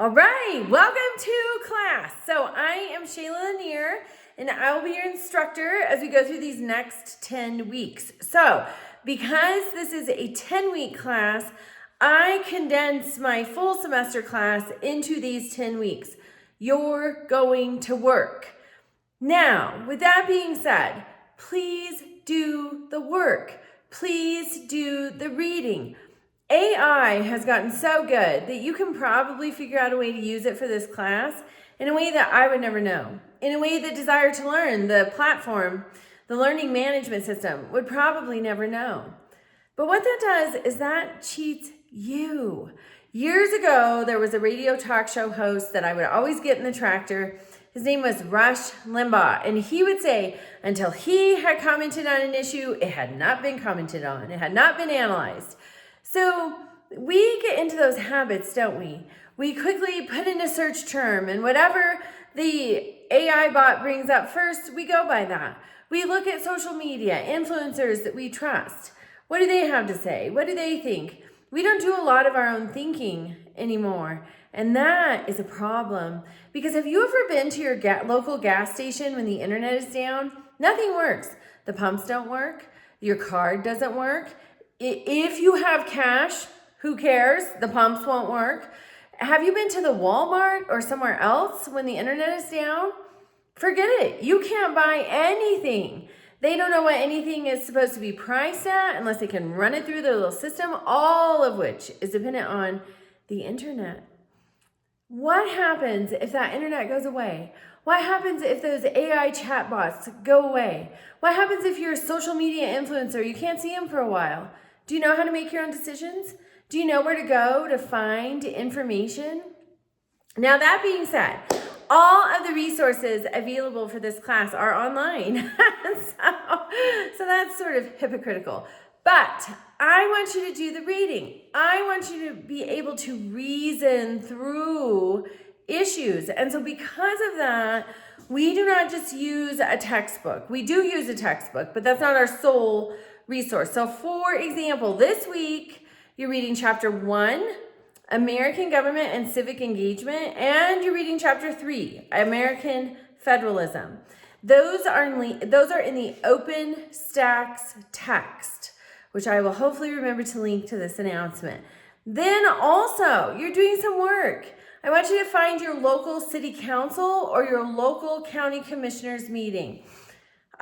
All right, welcome to class. So I am Shayla Lanier, and I will be your instructor as we go through these next 10 weeks. So because this is a 10-week class, I condense my full semester class into these 10 weeks. You're going to work. Now, with that being said, please do the work. Please do the reading. AI has gotten so good that you can probably figure out a way to use it for this class in a way that I would never know. In a way that Desire to Learn, the platform, the learning management system, would probably never know. But what that does is that cheats you. Years ago, there was a radio talk show host that I would always get in the tractor. His name was Rush Limbaugh, and he would say until he had commented on an issue, it had not been commented on. It had not been analyzed. So we get into those habits, don't we? We quickly put in a search term, and whatever the AI bot brings up first, we go by that. We look at social media, influencers that we trust. What do they have to say? What do they think? We don't do a lot of our own thinking anymore, and that is a problem. Because have you ever been to your local gas station when the internet is down? Nothing works. The pumps don't work. Your card doesn't work. If you have cash, who cares? The pumps won't work. Have you been to the Walmart or somewhere else when the internet is down? Forget it. You can't buy anything. They don't know what anything is supposed to be priced at unless they can run it through their little system, all of which is dependent on the internet. What happens if that internet goes away? What happens if those AI chatbots go away? What happens if you're a social media influencer? You can't see them for a while. Do you know how to make your own decisions? Do you know where to go to find information? Now, that being said, all of the resources available for this class are online. so that's sort of hypocritical. But I want you to do the reading. I want you to be able to reason through issues. And so because of that, we do not just use a textbook. We do use a textbook, but that's not our sole resource. So for example, this week, you're reading chapter 1, American Government and Civic Engagement, and you're reading chapter 3, American Federalism. Those are in the OpenStax text, which I will hopefully remember to link to this announcement. Then also, you're doing some work. I want you to find your local city council or your local county commissioners meeting.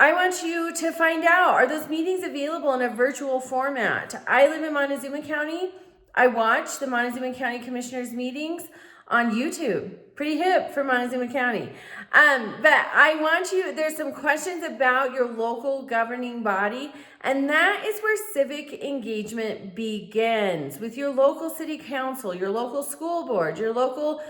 I want you to find out, are those meetings available in a virtual format? I live in Montezuma County. I watch the Montezuma County Commissioners meetings on YouTube. Pretty hip for Montezuma County. But I want you, there's some questions about your local governing body, and that is where civic engagement begins, with your local city council, your local school board, your local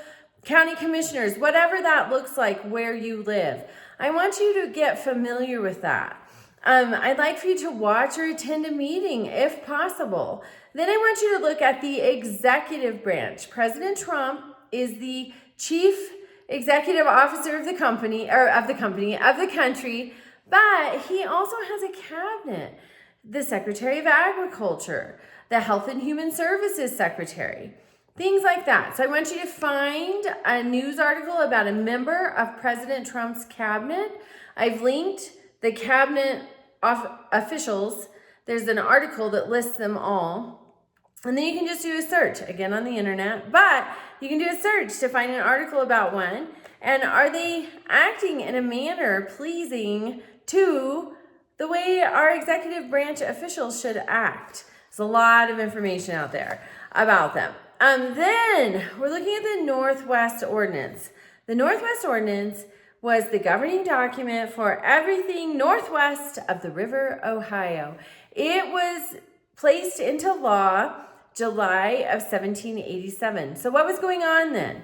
county commissioners, whatever that looks like where you live. I want you to get familiar with that. I'd like for you to watch or attend a meeting if possible. Then I want you to look at the executive branch. President Trump is the chief executive officer of the country, but he also has a cabinet, the Secretary of Agriculture, the Health and Human Services Secretary, things like that. So I want you to find a news article about a member of President Trump's cabinet. I've linked the cabinet officials. There's an article that lists them all. And then you can just do a search, again on the internet, but you can do a search to find an article about one. And are they acting in a manner pleasing to the way our executive branch officials should act? There's a lot of information out there about them. Then we're looking at the Northwest Ordinance. The Northwest Ordinance was the governing document for everything northwest of the River Ohio. It was placed into law July of 1787. So what was going on then?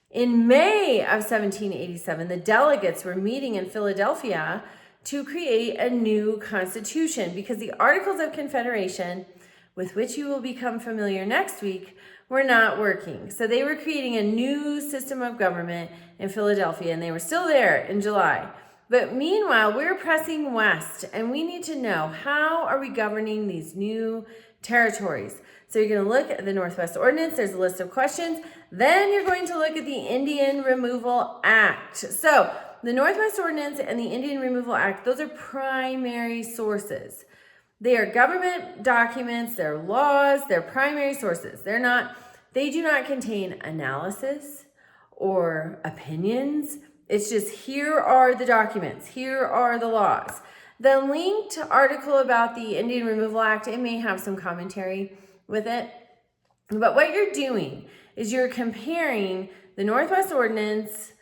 In May of 1787, the delegates were meeting in Philadelphia to create a new constitution because the Articles of Confederation, with which you will become familiar next week, were not working. So they were creating a new system of government in Philadelphia, and they were still there in July. But meanwhile, we're pressing west, and we need to know, how are we governing these new territories? So you're going to look at the Northwest Ordinance. There's a list of questions. Then you're going to look at the Indian Removal Act. So the Northwest Ordinance and the Indian Removal Act, those are primary sources. They are government documents, they're laws, they're primary sources. They do not contain analysis or opinions. It's just, here are the documents, here are the laws. The linked article about the Indian Removal Act, it may have some commentary with it. But what you're doing is you're comparing the Northwest Ordinance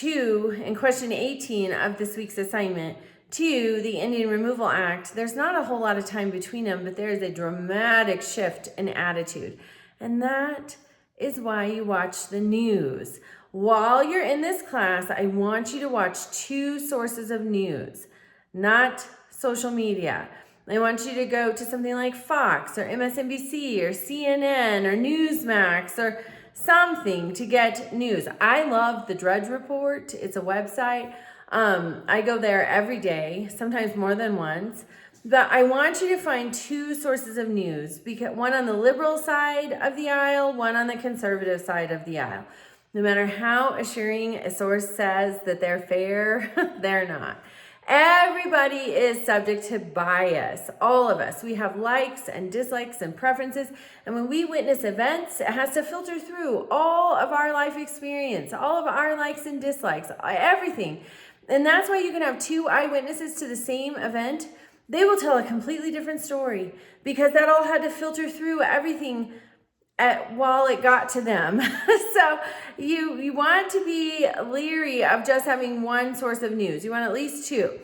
in question 18 of this week's assignment to the Indian Removal Act. There's not a whole lot of time between them, but there is a dramatic shift in attitude. And that is why you watch the news. While you're in this class, I want you to watch 2 sources of news, not social media. I want you to go to something like Fox or MSNBC or CNN or Newsmax or something to get news. I love the Drudge Report. It's a website. I go there every day, sometimes more than once. But I want you to find 2 sources of news, because one on the liberal side of the aisle, one on the conservative side of the aisle. No matter how assuring a source says that they're fair, they're not. Everybody is subject to bias. All of us. We have likes and dislikes and preferences. And when we witness events, it has to filter through all of our life experience, all of our likes and dislikes, everything. And that's why you can have 2 eyewitnesses to the same event. They will tell a completely different story, because that all had to filter through everything while it got to them. So you want to be leery of just having 1 source of news. You want at least 2.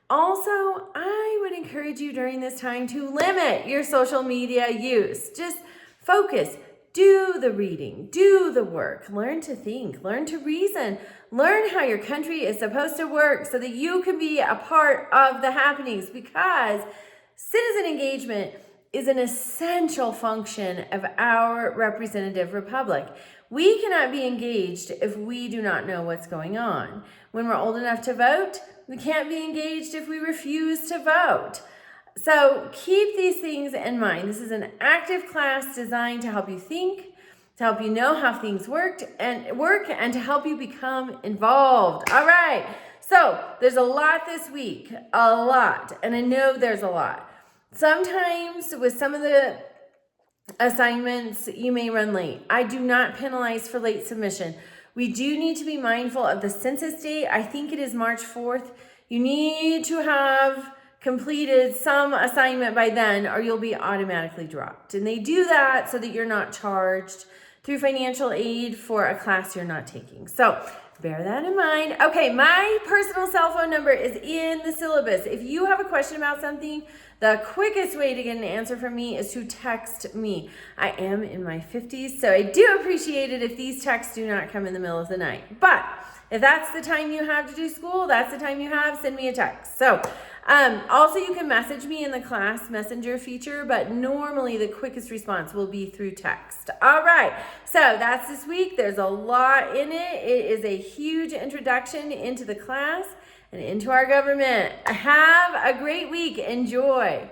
Also, I would encourage you during this time to limit your social media use. Just focus. Do the reading, do the work, learn to think, learn to reason, learn how your country is supposed to work so that you can be a part of the happenings, because citizen engagement is an essential function of our representative republic. We cannot be engaged if we do not know what's going on. When we're old enough to vote, we can't be engaged if we refuse to vote. So keep these things in mind. This is an active class designed to help you think, to help you know how things work, and to help you become involved. All right. So there's a lot this week, a lot, and I know there's a lot. Sometimes with some of the assignments, you may run late. I do not penalize for late submission. We do need to be mindful of the census date. I think it is March 4th. You need to have completed some assignment by then, or you'll be automatically dropped. And they do that so that you're not charged through financial aid for a class you're not taking. So bear that in mind. Okay, my personal cell phone number is in the syllabus. If you have a question about something, the quickest way to get an answer from me is to text me. I am in my 50s, so I do appreciate it if these texts do not come in the middle of the night. But if that's the time you have to do school, that's the time you have, send me a text. So also you can message me in the class messenger feature, but normally the quickest response will be through text. All right, so that's this week. There's a lot in it. It is a huge introduction into the class and into our government. Have a great week. Enjoy.